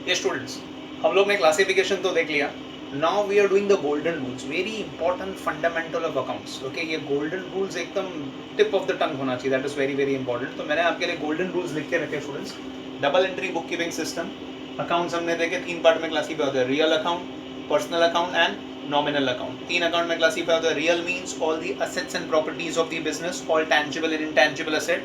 ये स्टूडेंट्स, हम लोग ने क्लासिफिकेशन तो देख लिया. Now we are doing the golden rules, very important fundamental of accounts. Okay, ये गोल्डन रूल्स एकदम टिप ऑफ द टंग होना चाहिए, that is very very important. तो मैंने आपके लिए गोल्डन रूल्स लिख के रखे students. Double entry book keeping system. Accounts हमने देखे 3 पार्ट में क्लासीफाई होते हैं, real account, personal account and nominal account. 3 account में क्लासीफाई होता है. Real means all the assets and properties of the business, all tangible and intangible asset.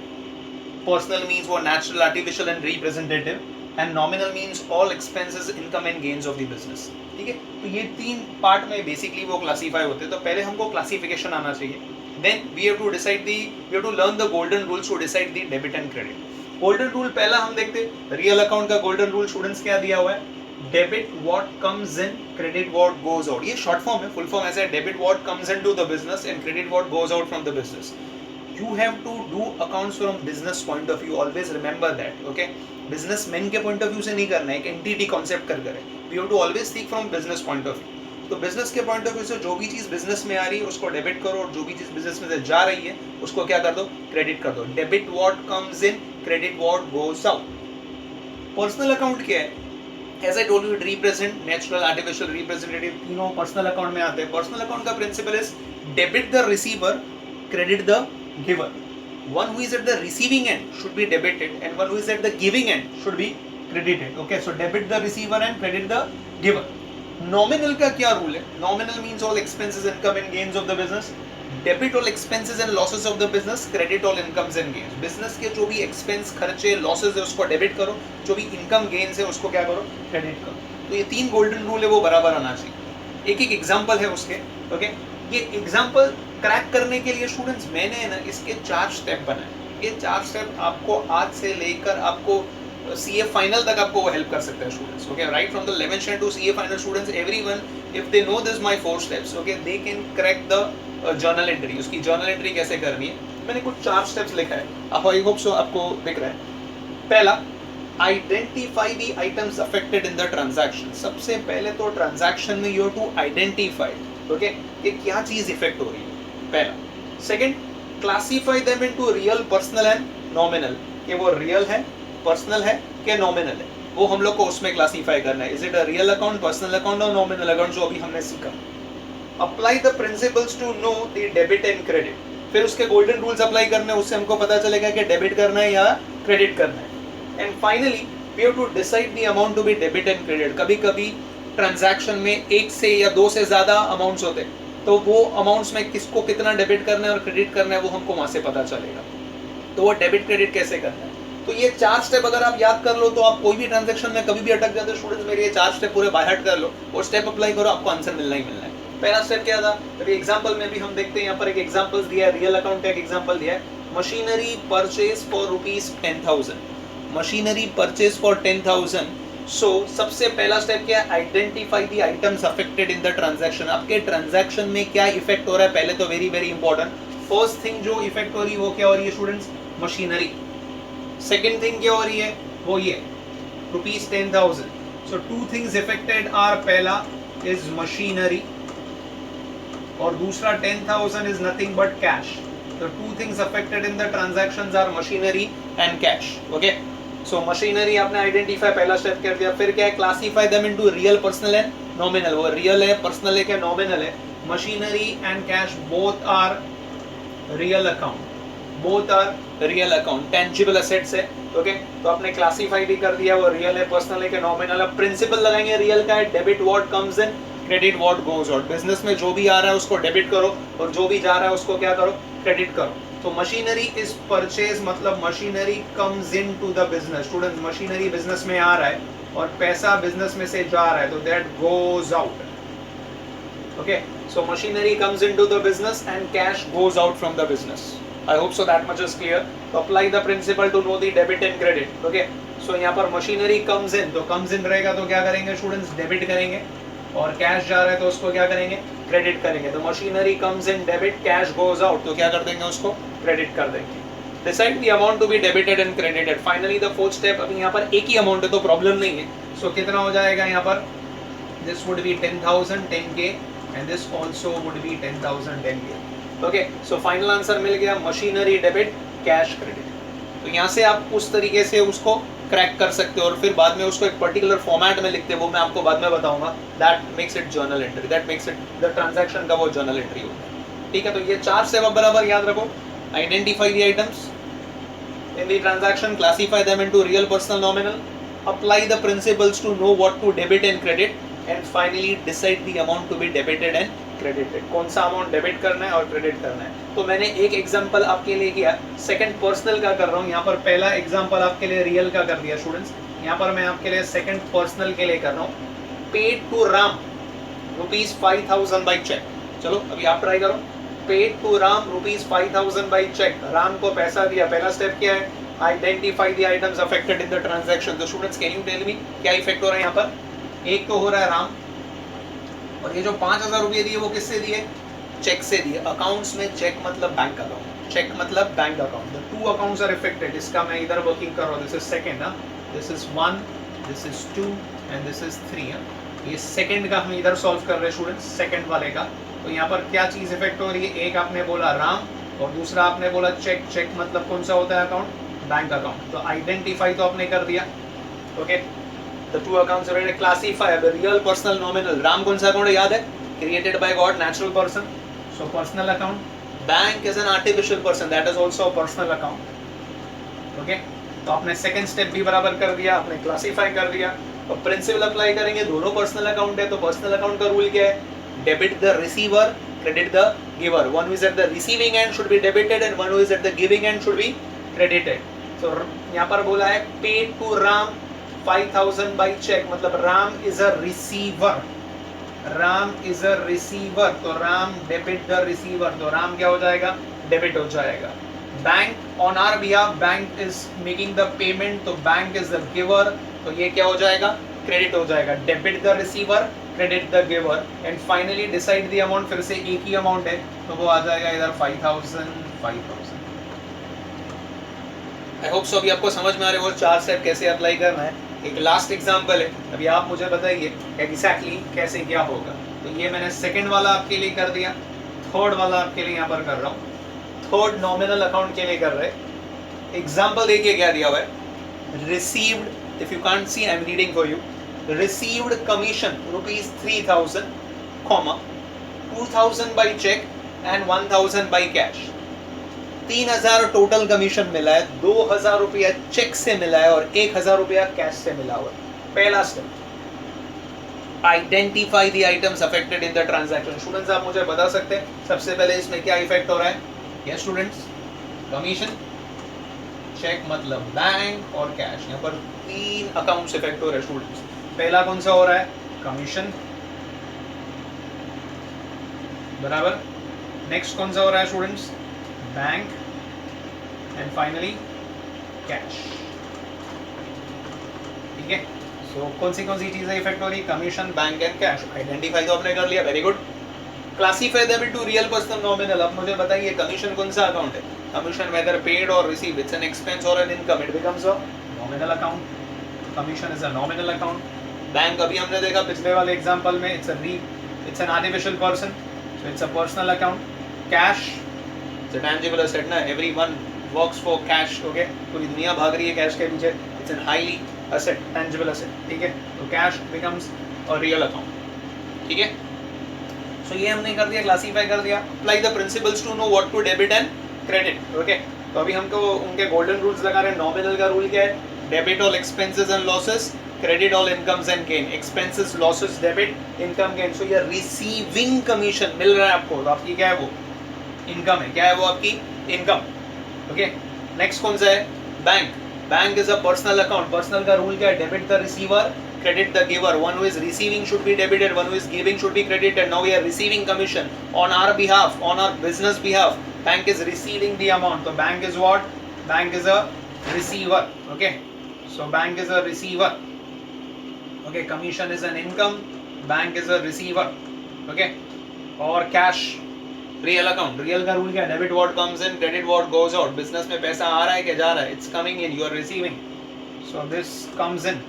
Personal means वो natural, artificial and representative. And nominal means all expenses, income and gains of the business. ठीक है, तो ये 3 part में basically वो classify होते हैं. तो पहले हमको क्लासिफिकेशन आना चाहिए. Then we have to decide the, we have to learn the golden rules to decide the debit and credit. Golden rule पहला हम देखते हैं. रियल अकाउंट का गोल्डन रूल स्टूडेंट्स क्या दिया हुआ है? Debit what comes in, credit what goes out. ये शॉर्ट फॉर्म है, फुल फॉर्म ऐसा है, debit what comes into the business and credit what goes out from the business. You have to do accounts from business point of view. Always remember that. Okay, businessmen के point of view से नहीं करना है, एक entity concept कर करें. We have to always think from business point of view. तो business के point of view से जो भी चीज़ business में आ रही है उसको डेबिट करो, और जो भी चीज़ business में से जा रही है उसको क्या कर दो? क्रेडिट कर दो. Debit what comes in, credit what goes out. Personal account क्या है? As I told you, it represent natural, artificial, representative. तीनों पर्सनल अकाउंट में आते हैं. पर्सनल अकाउंट का principle is debit the receiver, credit the giver. One who is at the receiving end should be debited, and one who is at the giving end should be credited. Okay, so debit the receiver and credit the giver. Nominal का क्या rule है? Nominal means all expenses, income and gains of the business. Debit all expenses and losses of the business. Credit all incomes and gains. Business के जो भी expense, खर्चे, losses है उसको debit करो, जो भी income gains है उसको क्या करो? क्रेडिट करो. तो ये 3 गोल्डन रूल है, वो बराबर आना चाहिए. एक एक एग्जाम्पल है उसके. ओके, ये एग्जाम्पल क्रैक करने के लिए स्टूडेंट्स मैंने ना इसके 4 स्टेप बनाए. ये 4 स्टेप आपको आज से लेकर आपको सीए फाइनल तक आपको वो हेल्प कर सकते हैं students. Okay, right from the 11th standard to CA final students, everyone if they know this my 4 steps, okay, they can crack the journal entry. उसकी जर्नल एंट्री कैसे करनी है मैंने कुछ 4 स्टेप्स लिखा है. आई होप सो आपको दिख रहा है. पहला, identify the items affected in the transaction. सबसे पहले तो ट्रांजैक्शन में you have to identify, okay, कि क्या चीज इफेक्ट हो रही है, पहला. Second, classify them into real, personal and nominal. कि वो रियल है, पर्सनल है कि नॉमिनल है, वो हम लोग को उसमें क्लासिफाई करना है. Is it a real account, personal account और नॉमिनल अकाउंट, जो अभी हमने सीखा. Apply the principles to know the debit and credit. फिर उसके गोल्डन रूल्स अप्लाई करने, उससे हमको पता चलेगा कि डेबिट करना है या क्रेडिट करना है. And finally we have to decide the amount to be debit and credit. कभी कभी ट्रांजैक्शन में 1 से या 2 से ज्यादा अमाउंट्स होते हैं, तो वो अमाउंट्स में किसको कितना डेबिट करना है और क्रेडिट करना है वो हमको वहां से पता चलेगा. तो वो डेबिट क्रेडिट कैसे करना है. तो ये 4 स्टेप अगर आप याद कर लो तो आप कोई भी ट्रांजैक्शन में कभी भी अटक जाते हो स्टूडेंट्स, मेरे ये 4 स्टेप पूरे बाय हार्ट कर लो और स्टेप अप्लाई करो, आपको आंसर मिलना ही मिलना है. पहला स्टेप क्या था? अभी एग्जांपल में भी हम देखते हैं, यहाँ पर एक एग्जांपल्स दिया है. रियल अकाउंट का एक एग्जांपल दिया है, machinery purchase for ₹10,000. Machinery purchase for 10,000. सो सबसे पहला स्टेप क्या है? Identify the items affected in the transaction. आपके ट्रांजैक्शन में क्या इफेक्ट हो रहा है, पहले तो very very important. First thing जो इफेक्ट हो रही है वो क्या हो रही है स्टूडेंट्स? मशीनरी. सेकेंड थिंग क्या हो रही है? वो ये ₹10,000. सो 2 थिंग्स इफेक्टेड आर, पहला इज मशीनरी और दूसरा 10,000 is nothing but cash. The 2 things affected in the transactions are machinery and cash. Okay, so machinery आपने identify, पहला step कर दिया. फिर क्या है? Classify them into real, personal and nominal. वो real है, personal है क्या nominal है? Machinery and cash both are real account. Both are real account. Tangible assets है. Okay, तो आपने classify भी कर दिया, वो real है, personal है क्या nominal है. Principle लगाएंगे real का है, debit what comes in, credit what goes out. Business में जो भी आ रहा है उसको डेबिट करो और जो भी जा रहा है उसको क्या करो? क्रेडिट करो. तो मशीनरी इज परचेज, मतलब machinery comes in to the business. Students, machinery business में आ रहा है और पैसा बिजनेस में से जा रहा है, तो that goes out. Okay, so machinery comes in to the business and cash goes out from the business. I hope so that much is clear. तो apply the principle to know the debit and credit. Okay, so यहाँ पर machinery comes इन, तो comes in रहेगा तो क्या करेंगे students? Debit करेंगे. और कैश जा रहा है तो उसको क्या करेंगे? क्रेडिट करेंगे. तो machinery comes in debit, cash goes out, तो क्या कर देंगे? उसको क्रेडिट कर देंगे. Decide the amount to be debited and credited. Finally the 4th step. अभी यहाँ पर एक ही अमाउंट है तो प्रॉब्लम नहीं है. सो कितना हो जाएगा यहाँ पर? This would be 10,000 10K and this also would be 10,000 10K. Okay, so final answer मिल गया, मशीनरी डेबिट, कैश क्रेडिट. तो यहाँ से आप उस तरीके से उसको क्रैक कर सकते हो और फिर बाद में उसको एक पर्टिकुलर फॉर्मेट में लिखते हैं, वो मैं आपको बाद में बताऊंगा. That makes it journal entry, that makes it the transaction का वो जर्नल एंट्री होता है. ठीक है, तो ये 4 स्टेप बराबर याद रखो. Identify the items in the transaction, classify them into real, personal, nominal, apply the principles to know what to debit and credit, and finally decide the amount to be debited and credited. कौन सा amount debit करना है और credit करना है. तो मैंने एक एग्जांपल आपके लिए किया, सेकंड पर्सनल का कर रहा हूँ. यहाँ पर पहला एग्जांपल आपके लिए रियल का कर दिया स्टूडेंट्स. यहाँ पर मैं आपके लिए सेकंड पर्सनल के लिए कर रहा हूँ. Paid to Ram ₹5,000 by cheque. चलो अभी आप ट्राई करो. Paid to Ram ₹5,000 by cheque. Ram को पैसा दिया. पहला स्टेप क्या है? Identify the items affected in the transaction. तो students can you tell me क्या इफेक्ट हो रहा है यहाँ पर? एक तो हो रहा है राम, और ये जो 5,000 रुपये दिए वो किससे दिए? चेक से दिए. अकाउंट्स में चेक मतलब बैंक अकाउंट, चेक मतलब bank account. The two accounts are affected. इसका मैं इधर वर्किंग कर रहा हूँ. This is second, this is 1, this is 2 and this is 3. ये सेकंड का हम इधर सॉल्व कर रहे हैं स्टूडेंट्स, सेकंड वाले का. तो यहाँ पर क्या चीज इफेक्ट हो रही है? एक आपने बोला राम और दूसरा आपने बोला चेक. चेक मतलब कौन सा होता है अकाउंट? Bank account. तो आइडेंटिफाई तो आपने कर दिया. Okay, the two accounts are classify real, personal, nominal. Ram कौन सा अकाउंट है याद है? Created by God, natural person, so personal account. Bank is an artificial person, that is also a personal account. Okay, तो आपने सेकंड स्टेप भी बराबर कर दिया, आपने क्लासिफाई कर दिया. तो प्रिंसिपल अप्लाई करेंगे. दोनों पर्सनल अकाउंट है, तो पर्सनल अकाउंट का रूल क्या है? Debit the receiver, credit the giver. One who is at the receiving end should be debited and one who is at the giving end should be credited. So यहाँ पर बोला है paid to Ram 5,000 by check, मतलब Ram is a receiver. Ram is a receiver, तो Ram debit the receiver, तो Ram क्या हो जाएगा? Debit हो जाएगा. Bank on our behalf, bank is making the payment, तो bank is the giver, तो ये क्या हो जाएगा? Credit हो जाएगा. Debit the receiver, credit the giver, and finally decide the amount. फिर से एक ही अमाउंट है तो वो आ जाएगा इधर 5,000. आई होप सो अभी आपको समझ में आ रहे वो 4 स्टेप कैसे अप्लाई करना है. एक लास्ट एग्जांपल है, अभी आप मुझे बताइए एग्जैक्टली कैसे क्या होगा. तो ये मैंने सेकंड वाला आपके लिए कर दिया, थर्ड वाला आपके लिए यहाँ पर कर रहा हूँ. थर्ड नॉमिनल अकाउंट के लिए कर रहे. एग्जाम्पल देखिए क्या दिया हुआ है. Received, if you can't see I am reading for you. Received commission ₹3,000, 2,000 by check and 1,000 by cash. 3,000 total commission मिला है, 2,000 रुपया चेक से मिला है और 1,000 रुपया कैश से मिला हुआ है. पहला step, identify the items affected in the transaction. Students आप मुझे बता सकते हैं सबसे पहले इसमें क्या इफेक्ट हो रहा है? यस स्टूडेंट्स, कमीशन, चेक मतलब बैंक और कैश. यहाँ पर 3 अकाउंट्स इफेक्ट हो रहे हैं स्टूडेंट्स. पहला कौन सा हो रहा है? कमीशन, बराबर. नेक्स्ट कौन सा हो रहा है students? Bank, and finally cash. ठीक है, सो कौन सी चीजें इफेक्ट हो रही? Commission, bank and cash. Identify तो आपने कर लिया, very good. Classify them into real, personal, nominal. अब मुझे बताइए कमीशन कौन सा अकाउंट है? कमीशन वेदर पेड और रिसीव्ड, इट्स एन एक्सपेंस और an income, it becomes a nominal account. Commission is a nominal account. Bank अभी हमने देखा पिछले वाले एग्जांपल में, it's an artificial person, so it's a personal account. Cash it's a tangible asset ना, everyone works for cash. Okay, पूरी दुनिया भाग रही है कैश के पीछे. It's an highly asset, tangible asset. ठीक है, तो cash becomes a real account. ठीक है, सो ये हमने कर दिया, क्लासिफाई कर दिया. Apply the principles to know what to debit and credit. Okay, तो अभी हमको उनके गोल्डन रूल्स लगा रहे हैं. नॉमिनल का रूल क्या है? Debit all expenses and losses, credit all incomes and gain. expenses, losses, debit, income, gain. so ये receiving commission मिल रहा है आपको, तो आपकी क्या है वो? इनकम है. क्या है वो आपकी? इनकम. ओके, नेक्स्ट कौन सा है? Bank. Bank is a personal account. Personal का रूल क्या है? Debit the receiver, credit the giver. one who is receiving should be debited, one who is giving should be credited. now we are receiving commission on our behalf, on our business behalf. bank is receiving the amount. so bank is what? bank is a receiver. okay, so bank is a receiver. okay, commission is an income, bank is a receiver. okay, और cash real account. Real का rule क्या है? Debit what comes in, credit what goes out. Business में पैसा आ रहा है क्या जा रहा है? It's coming in, you are receiving, so this comes in.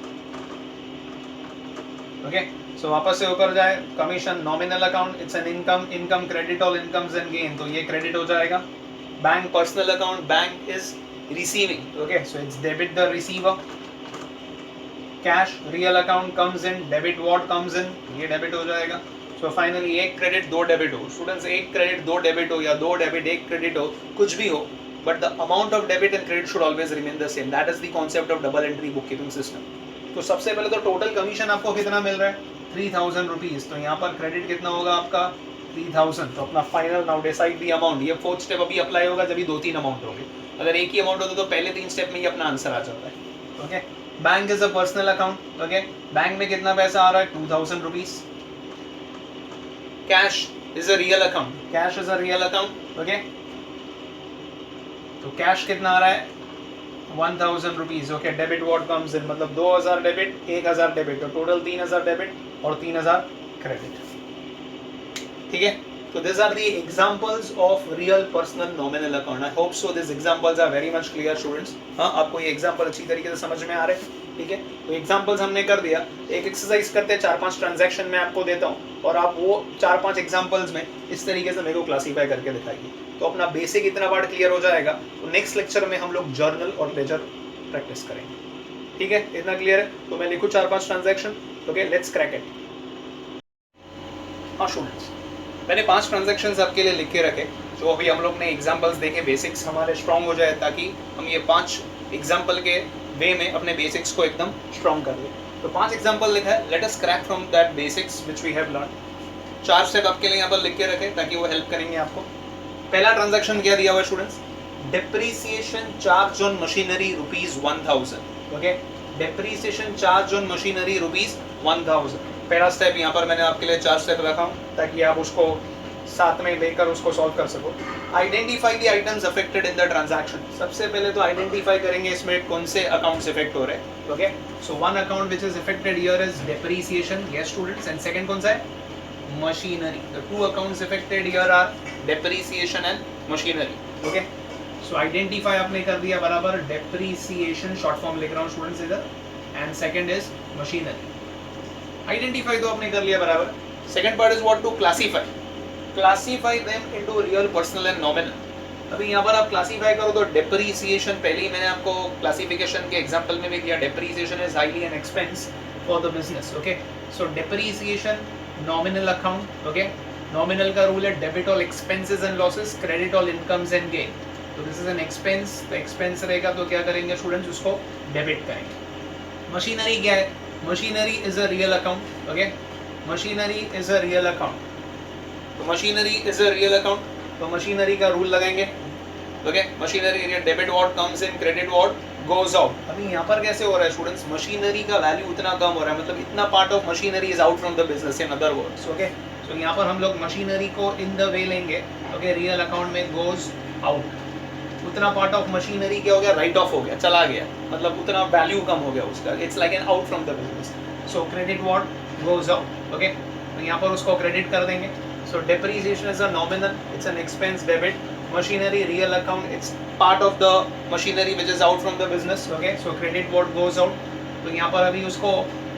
Okay, so वापस से ऊपर जाए. Commission nominal account, it's an income, income credit all incomes and gain, तो ये क्रेडिट हो जाएगा. Bank personal account, bank is receiving. Okay, so it's debit the receiver, cash real account comes in, debit what comes इन, ये debit हो जाएगा. So finally एक credit दो डेबिट हो, स्टूडेंट्स एक क्रेडिट दो डेबिट हो या दो डेबिट एक क्रेडिट हो, कुछ भी हो, but the amount of debit and credit should always remain the same. That is the concept of double entry book keeping system. तो सबसे पहले तो टोटल कमीशन आपको कितना मिल रहा है, 3000 रुपीज. तो यहाँ पर क्रेडिट कितना होगा आपका 3000. तो अपना final now decide the amount. ये फोर्थ स्टेप अभी अप्लाई होगा जब भी दो तीन अमाउंट होंगे. अगर एक ही अमाउंट होता तो पहले तीन स्टेप में ही अपना आंसर आ जाता है. Okay, bank is a personal account. Okay, bank में कितना पैसा आ रहा है 2000 rupees. Cash is a real account, cash is a real account. Okay, तो कैश कितना आ रहा है 1000 rupees. Okay, debit what comes इन, मतलब 2000 डेबिट 1000 डेबिट, तो टोटल 3000 डेबिट और 3000 क्रेडिट. ठीक है, so these are the examples of real personal nominal account. I hope so these examples are very much clear students. हाँ, आपको ये एग्जाम्पल अच्छी तरीके से समझ में आ रहे हैं. ठीक है, तो एग्जाम्पल्स हमने कर दिया. एक एक्सरसाइज करते हैं, 4-5 ट्रांजैक्शन मैं आपको देता हूँ और आप वो 4-5 एग्जाम्पल्स में इस तरीके से मेरे को क्लासीफाई करके दिखाइए. तो अपना बेसिक इतना पार्ट क्लियर हो जाएगा. तो नेक्स्ट लेक्चर में हम लोग जर्नल और लेजर प्रैक्टिस करेंगे. ठीक है, इतना क्लियर है. तो मैं लिखूँ 4-5 transaction. Okay, let's crack it. हाँ स्टूडेंट्स, मैंने 5 ट्रांजैक्शंस आपके लिए लिख के रखे, जो अभी हम लोग ने एग्जांपल्स देखे, बेसिक्स हमारे स्ट्रांग हो जाए, ताकि हम ये 5 एग्जांपल के वे में अपने बेसिक्स को एकदम स्ट्रांग कर लें. तो 5 एग्जांपल लिखा है. Let us crack from that basics which we have learn. 4 step आपके लिए यहाँ पर लिख के रखे ताकि वो हेल्प करेंगे आपको. पहला ट्रांजैक्शन क्या दिया हुआ है students, depreciation charge on machinery ₹1000. Okay, depreciation charge on machinery ₹1000. पहला स्टेप यहाँ पर मैंने आपके लिए 4 स्टेप रखा हूँ ताकि आप उसको साथ में लेकर उसको सॉल्व कर सको. Identify the items affected in the transaction. सबसे पहले तो आइडेंटिफाई करेंगे इसमें कौन से अकाउंट्स इफेक्ट हो रहे हैं. Okay, so one account which is effected here is depreciation. Yes students, and second कौन सा है, machinery. The two accounts effected here are depreciation and machinery. Okay, so identify आपने कर दिया बराबर. डेप्रिसिएशन शॉर्ट फॉर्म लिख रहा हूँ स्टूडेंट्स इधर, and second is machinery. Identify तो आपने कर लिया बराबर. Second part is what to classify. Classify them into real, personal and nominal. अभी यहाँ पर आप क्लासीफाई करो तो डेप्रिसिएशन, पहले ही मैंने आपको क्लासिफिकेशन के एग्जांपल में भी दिया. Depreciation is highly an expense for the business. Okay, so depreciation nominal account. Okay, nominal का रूल है debit all expenses and losses, credit all incomes and gain. तो दिस इज एन एक्सपेंस, तो expense रहेगा तो क्या करेंगे students, उसको debit करेंगे. मशीनरी क्या है, machinery is a real account. Okay, machinery is a real account. तो machinery is a real account, तो मशीनरी का रूल लगाएंगे. Okay, machinery debit what comes in, credit what goes out. अभी यहाँ पर कैसे हो रहा है स्टूडेंट्स, मशीनरी का वैल्यू इतना कम हो रहा है, मतलब इतना part of machinery is out from the business in other words. Okay, so यहाँ पर हम लोग मशीनरी को इन द वे लेंगे. ओके, रियल अकाउंट में गोज आउट. उतना पार्ट ऑफ मशीनरी क्या हो गया, राइट ऑफ हो गया, चला गया, मतलब उतना वैल्यू कम हो गया उसका. It's like an out from the business. So credit what goes out. Okay, तो यहाँ पर उसको क्रेडिट कर देंगे. सो depreciation is a nominal, it's an expense debit. Machinery real account, it's part of the machinery which is out from the business. Okay, so credit what goes out. तो यहाँ पर अभी उसको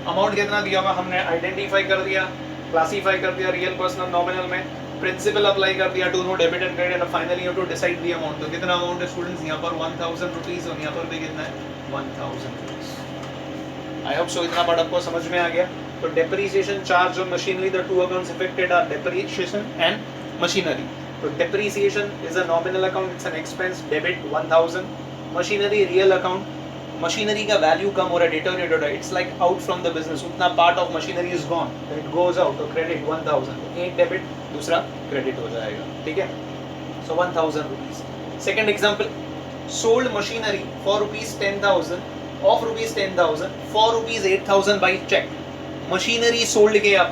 अमाउंट कितना दिया हुआ हमने आइडेंटिफाई कर दिया, क्लासीफाई कर दिया रियल, पर्सनल, नॉमिनल में. प्रिंसिपल अप्लाई कर दिया to know debit and credit, and finally you to decide the amount. तो कितना अमाउंट है स्टूडेंट्स, यहाँ पर 1000 रुपीज और यहाँ पर भी कितना है 1000 रुपीज. आई होप सो इतना पार्ट आपको समझ में आ गया. तो depreciation charge on machinery, the two accounts affected are depreciation and machinery. तो depreciation is a nominal account, it's an expense, debit 1000. Machinery real account, machinery का वैल्यू कम हो रहा है, डिटोरिएट हो रहा है, it's like out from the business, उतना part of machinery is gone, it goes out. तो क्रेडिट 1000, एक डेबिट दूसरा क्रेडिट हो जाएगा. ठीक है, so 1000 rupees. Second example, sold machinery for ₹10,000 of ₹10,000 for ₹8,000 by cheque. Machinery sold किया,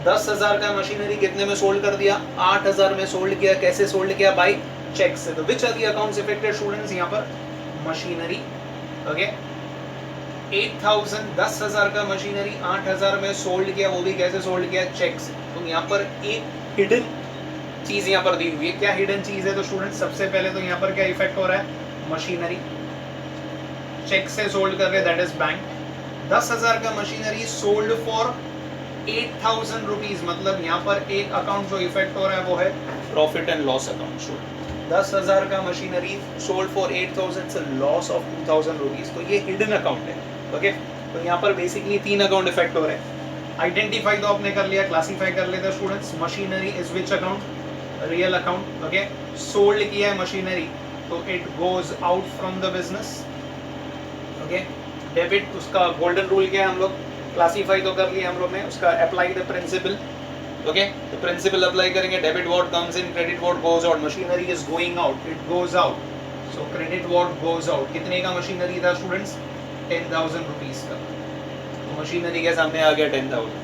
10,000 का मशीनरी कितने में सोल्ड कर दिया, 8,000 में सोल्ड किया. कैसे सोल्ड किया, बाय चेक से. तो which are the accounts affected students, यहाँ पर मशीनरी. ओके, 8,000, 10,000 का मशीनरी 8,000 में सोल्ड किया, वो भी कैसे सोल्ड किया, चेक से. तो यहाँ पर एक हिडन चीज यहाँ पर दी हुई है. क्या हिडन चीज है, तो स्टूडेंट सबसे पहले तो यहाँ पर क्या इफेक्ट हो रहा है, मशीनरी चेक से सोल्ड कर रहे, दैट इज बैंक. 10,000 का मशीनरी सोल्ड फॉर 8,000 रुपीज, मतलब यहाँ पर एक अकाउंट जो इफेक्ट हो रहा है वो है प्रॉफिट एंड लॉस अकाउंट. 10,000 का machinery sold for 8,000, loss of 2,000 rupees. तो ये हिडन अकाउंट है. ओके, तो यहाँ पर बेसिकली 3 अकाउंट इफेक्ट हो रहे हैं। आइडेंटिफाई तो आपने कर लिया, क्लासीफाई कर लेते students. Machinery is which account? Real account. Okay, sold किया है मशीनरी तो it goes out from the business. Okay, debit उसका गोल्डन रूल क्या है, हम लोग क्लासीफाई तो कर लिया हम लोग ने, उसका अप्लाई द प्रिंसिपल। ओके, तो प्रिंसिपल अप्लाई करेंगे, debit what comes in, credit what goes out. Machinery is going out, it goes out, so credit what goes out. कितने का मशीनरी था स्टूडेंट्स? 10,000 रुपीज का, तो मशीनरी के सामने आ गया 10,000।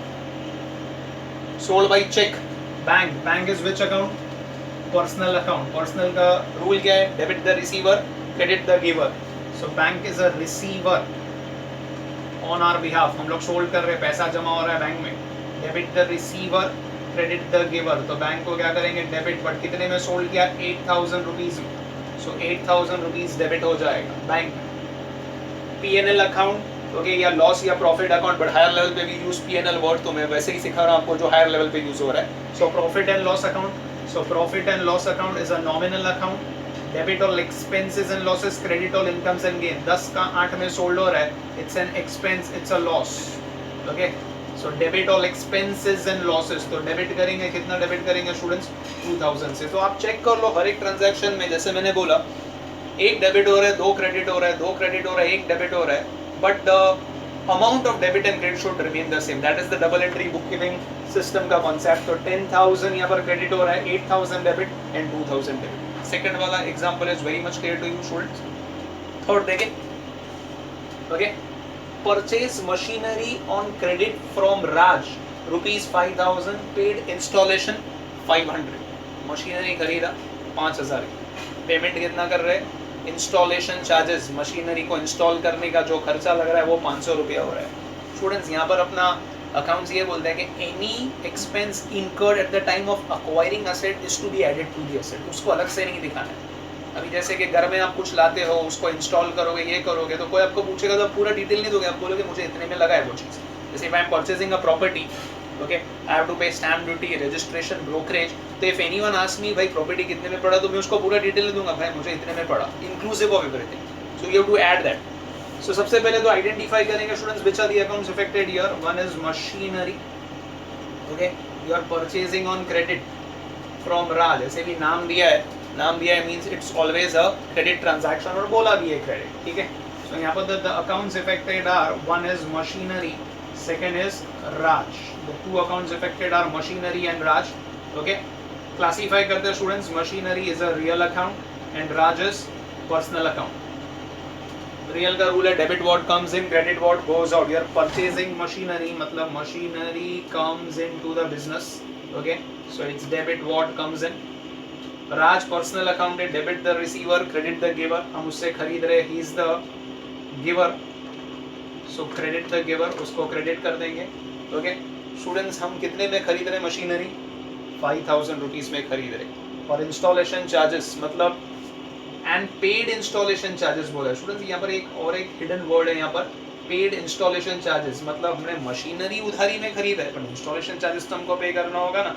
Sold by cheque, bank, bank is which account? Personal account. Personal का रूल क्या है? Debit the receiver, credit the giver. So bank is a receiver on our behalf, हम लोग सोल्ड कर रहे हैं, पैसा जमा हो रहा है बैंक में। Debit the receiver, credit the giver, तो बैंक को क्या करेंगे? डेबिट, बट कितने में सोल्ड किया? 8,000 रुपीज में, सो 8,000 रुपीज डेबिट हो जाएगा बैंक। पीएनएल अकाउंट, ओके, या लॉस या profit account, but higher level पे भी यूज पीएनएल वर्ड, तो मैं वैसे ही सिखा रहा हूँ आपको जो हायर लेवल पे यूज हो रहा है। So profit and loss account, so profit and loss account is a nominal account. Debit all expenses and losses, credit all incomes and gain. 10 का 8 में सोल्ड हो रहा है, it's an expense, it's a loss. Okay, so debit all expenses and losses, तो debit करेंगे, कितना debit करेंगे students? 2,000 से। तो आप चेक कर लो हर एक ट्रांजैक्शन में, जैसे मैंने बोला, एक डेबिट हो रहा है, 2 क्रेडिट हो रहा है, 2 क्रेडिट हो रहा है, 1 डेबिट हो रहा है, but the amount of debit and credit should remain the same. That is the double entry bookkeeping system का concept। तो 10,000 यहाँ पर credit हो रहा है, 8,000 debit and 2,000 debit। Second वाला example is very much clear to you students। Third देखें, okay, purchase machinery on credit from Raj, rupees 5,000, paid installation 500। Machinery खरीदा 5,000 की, पेमेंट कितना कर रहे हैं? इंस्टॉलेशन चार्जेस, मशीनरी को इंस्टॉल करने का जो खर्चा लग रहा है वो 500 रुपया हो रहा है। स्टूडेंट्स यहाँ पर अपना अकाउंट्स ये बोलते हैं कि any expense incurred at the time of acquiring asset is to be added to the asset, उसको अलग से नहीं दिखाना है। अभी जैसे कि घर में आप कुछ लाते हो, उसको इंस्टॉल करोगे, ये करोगे, तो कोई आपको पूछेगा तो आप पूरा डिटेल नहीं दोगे, आप बोलोगे मुझे इतने में लगा है वो चीज़। जैसे I am purchasing a property, okay, I have to pay stamp duty, registration, brokerage, तो if anyone asks me भाई प्रॉपर्टी कितने में पड़ा, तो मैं उसको पूरा डिटेल दूंगा, भाई मुझे इतने में पड़ा, inclusive of everything, so you have to add that। so सबसे पहले तो आइडेंटिफाई करेंगे students which are the accounts affected here। one is machinery, okay, you are purchasing on credit from Raj, ऐसे भी नाम दिया है means it's always a credit transaction, और बोला भी है credit, ठीक है। so यहाँ पर the accounts affected are, one is machinery, second is Raj। The two accounts affected are machinery and Raj। Okay, classify करते हैं students, machinery is a real account and Raj is personal account। real का rule है debit what comes in, credit what goes out। you are purchasing machinery, मतलब machinery comes into the business, okay, so it's debit what comes in। Raj personal account है, debit the receiver, credit the giver, हम उससे खरीद रहे, he is the giver, so credit the giver, उसको credit कर देंगे। Okay students, हम कितने में खरीद रहे मशीनरी? 5,000 रुपीज में खरीद रहे। और इंस्टॉलेशन चार्जेस मतलब एंड पेड इंस्टॉलेशन चार्जेस बोला है स्टूडेंट्स। यहाँ पर एक हिडन वर्ड है यहाँ पर, पेड इंस्टॉलेशन चार्जेस, मतलब हमने मशीनरी उधारी में खरीदा है, पर इंस्टॉलेशन चार्जेस तो हमको पे करना होगा ना।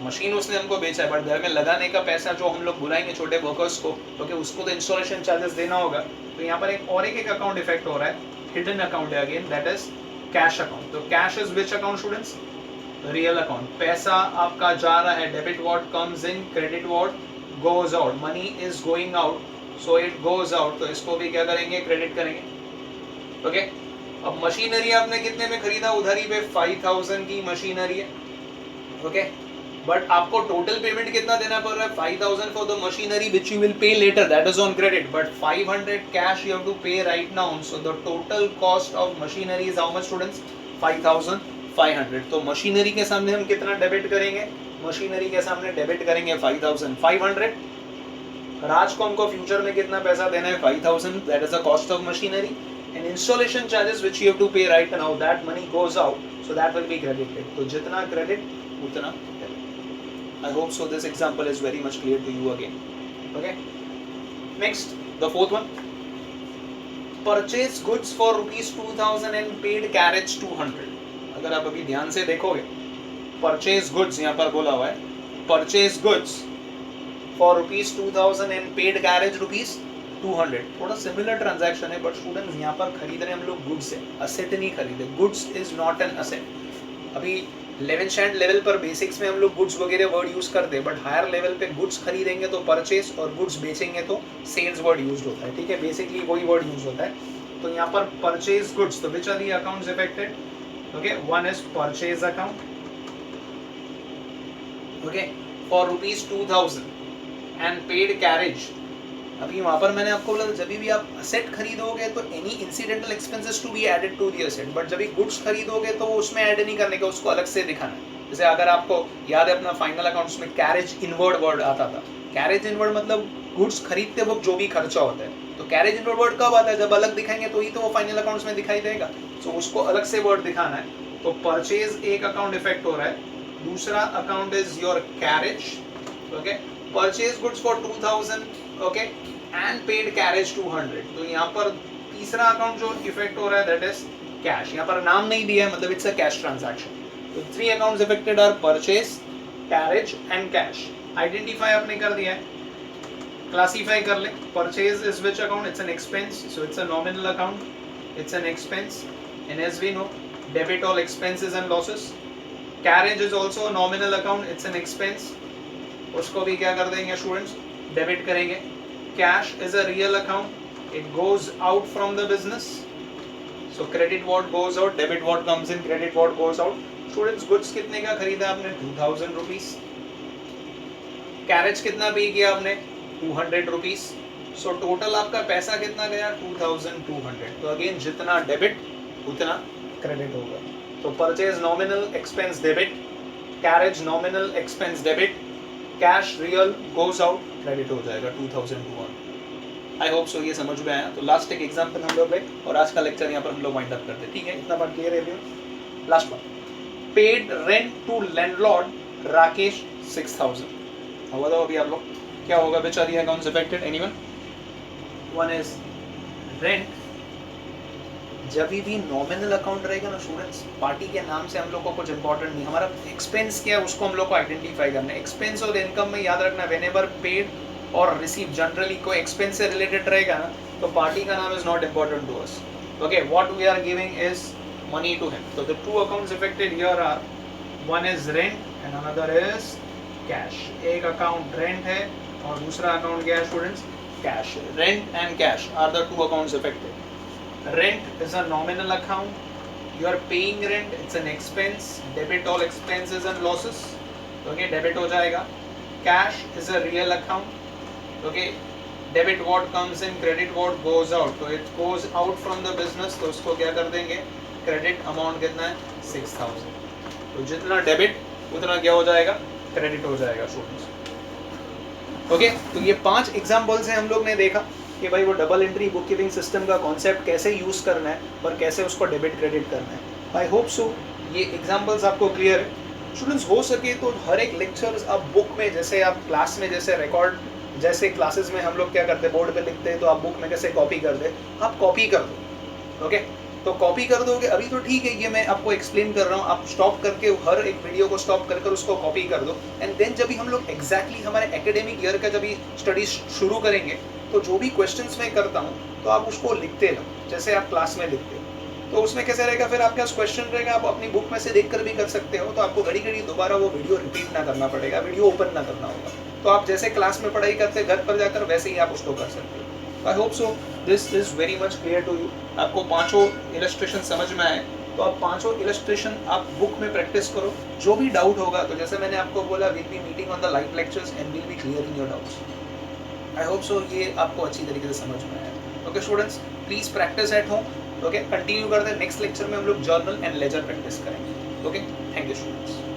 मशीन उसने हमको बेचा है, बट घर में लगाने का पैसा जो हम लोग बुलाएंगे छोटे वर्कर्स को, ओके, उसको तो इंस्टॉलेशन चार्जेस देना होगा। तो यहाँ पर एक अकाउंट इफेक्ट हो रहा है, हिडन अकाउंट है again, that is cash account. तो cash is which account students? Real account. पैसा आपका जा रहा है, debit what comes in, credit what goes out. Money is going out, so it goes out, तो इसको भी क्या करेंगे? क्रेडिट करेंगे। ओके, अब मशीनरी आपने कितने में खरीदा उधारी पे? 5,000 की मशीनरी है, ओके, बट आपको टोटल पेमेंट कितना देना पड़ रहा है? 5,000 for the machinery which you will pay later, that is on credit, but 500 cash you have to pay right now. So the total cost of machinery is how much students? 5,500। तो machinery के सामने हम कितना debit करेंगे? Machinery के सामने debit करेंगे 5,500। राज को हमको फ्यूचर में कितना पैसा देना है? 5,000, that is the cost of machinery, and installation charges which you have to pay right now, that money goes out, so that will be credited. तो जितना क्रेडिट उतना debit. I hope so this example is very much clear to you again, okay। next, the fourth one, purchase goods for rupees 2,000 and paid carriage 200। अगर आप अभी ध्यान से देखोगे, purchase goods यहाँ पर बोला हुआ है, purchase goods for rupees 2,000 and paid carriage rupees 200, थोड़ा सिमिलर ट्रांजैक्शन है, बट स्टूडेंट्स यहाँ पर खरीद रहे हैं हम लोग गुड्स है, असेट नहीं खरीदे. Goods is not an asset. अभी 11th स्टैंडर्ड लेवल पर बेसिक्स में हम लोग गुड्स वगैरह वर्ड यूज करते हैं, बट हायर लेवल पे गुड्स खरीदेंगे तो परचेस और गुड्स बेचेंगे तो सेल्स वर्ड यूज होता है. ठीक है, बेसिकली वही वर्ड यूज होता है. तो यहाँ पर परचेज गुड्स, तो which are the accounts affected? Okay, one is purchase account, okay, for ₹2000 and paid carriage. अभी वहां पर मैंने आपको बोला जब भी आप असेट खरीदोगे तो any incidental expenses to be added to the asset, but जब भी गुड्स खरीदोगे तो उसमें ऐड नहीं करने का, उसको अलग से दिखाना है. जैसे अगर आपको याद है अपना फाइनल अकाउंट्स में कैरेज इनवर्ड वर्ड आता था. कैरेज इनवर्ड मतलब गुड्स खरीदते वक्त जो भी खर्चा होता है. तो कैरेज इनवर्ड वर्ड कब आता है? जब अलग दिखाएंगे तो ही तो वो फाइनल अकाउंट्स में दिखाई देगा. तो उसको अलग से वर्ड दिखाना है. तो परचेज एक अकाउंट इफेक्ट हो रहा है. दूसरा account is your carriage. Okay, purchase goods for 2000, okay, and paid carriage 200. तो यहाँ पर तीसरा अकाउंट जो इफेक्ट हो रहा है दैट इज कैश. यहाँ पर नाम नहीं दिया है, मतलब इट्स अ कैश ट्रांजैक्शन. तो 3 accounts affected are purchase, carriage and cash. Identify आपने कर दिया है, क्लासिफाई कर ले. Purchase is which account? It's an expense, so it's a nominal account, it's an expense, and as we know debit all expenses and losses. Carriage is also a nominal account, it's an expense, उसको भी क्या कर देंगे students? Debit करेंगे. Cash is a real account, it goes out from the business, so credit what goes out, debit what comes in, credit what goes out. Students, goods कितने का खरीदा आपने? 2000 rupees. Carriage कितना पे किया आपने? 200 rupees. So total आपका पैसा कितना गया? 2200. तो अगेन जितना डेबिट उतना क्रेडिट होगा. तो purchase nominal expense debit, carriage nominal expense debit, cash real goes out, credit हो जाएगा 2200. आई होप सो ये समझ में आया. तो लास्ट एक एग्जांपल हम लोग ले और आज का लेक्चर यहाँ पर हम लोग वाइंड अप करते हैं. ठीक है, इतना बात क्लियर है. Last one, paid rent to landlord Rakesh 6000. बताओ अभी आप लोग क्या होगा? Which are the accounts affected? Anyone? One is rent. जब भी नॉमिनल अकाउंट रहेगा ना स्टूडेंट्स, पार्टी के नाम से हम लोग को कुछ इंपॉर्टेंट नहीं. हमारा एक्सपेंस क्या है उसको हम लोग को आइडेंटिफाई करना है. एक्सपेंस और इनकम में याद रखना, व्हेनेवर पेड और रिसीव जनरली कोई एक्सपेंस से रिलेटेड रहेगा ना तो पार्टी का नाम is not important to us. Okay, what we are giving is money to him. तो the 2 accounts affected here are, one is rent and another is cash. एक account rent है और दूसरा अकाउंट क्या है students? Cash. Rent and cash are the 2 accounts affected. Rent is a nominal account. You are paying rent. It's an expense. Debit all expenses and losses. Okay, debit हो जाएगा. Cash is a real account. Okay, debit what comes in, credit what goes out. So it goes out from the business. तो उसको क्या कर देंगे? Credit amount कितना है? 6000. तो जितना debit उतना क्या हो जाएगा? Credit हो जाएगा स्टूडेंट्स. ओके, तो ये 5 एग्जाम्पल्स हैं हम लोग ने देखा कि भाई वो double entry book keeping system का कॉन्सेप्ट कैसे यूज़ करना है और कैसे उसको डेबिट क्रेडिट करना है. आई होप सो ये एग्जांपल्स आपको क्लियर है. स्टूडेंट्स, हो सके तो हर एक लेक्चर्स आप बुक में, जैसे आप क्लास में जैसे रिकॉर्ड, जैसे क्लासेस में हम लोग क्या करते हैं बोर्ड पे लिखते हैं, तो आप बुक में कैसे कॉपी कर दे, आप कॉपी कर दो. ओके, तो कॉपी कर दोगे अभी तो ठीक है, ये मैं आपको एक्सप्लेन कर रहा हूँ. आप स्टॉप करके हर एक वीडियो को स्टॉप कर उसको कॉपी कर दो. एंड देन जब भी हम लोग एग्जैक्टली हमारे एकेडमिक ईयर का जब भी स्टडी शुरू करेंगे तो जो भी क्वेश्चंस मैं करता हूँ तो आप उसको लिखते रहो जैसे आप क्लास में लिखते हो. तो उसमें कैसे रहेगा, फिर आपके पास क्वेश्चन रहेगा, आप अपनी बुक में से देखकर भी कर सकते हो. तो आपको घड़ी घड़ी दोबारा वो वीडियो रिपीट ना करना पड़ेगा, वीडियो ओपन ना करना होगा. तो आप जैसे क्लास में पढ़ाई करते घर पर जाकर वैसे ही आप उसको कर सकते हो. I hope so this is very much clear to you. आपको 5 इलस्ट्रेशन समझ में आए तो आप 5 इलस्ट्रेशन आप बुक में प्रैक्टिस करो. जो भी डाउट होगा तो जैसे मैंने आपको बोला, will be meeting on the live lectures and will be clearing your doubts. I hope सो ये आपको अच्छी तरीके से समझ में आया. Okay students, please practice at home. Okay, continue करते हैं. नेक्स्ट लेक्चर में हम लोग जर्नल एंड लेजर प्रैक्टिस करेंगे. Okay, thank you students.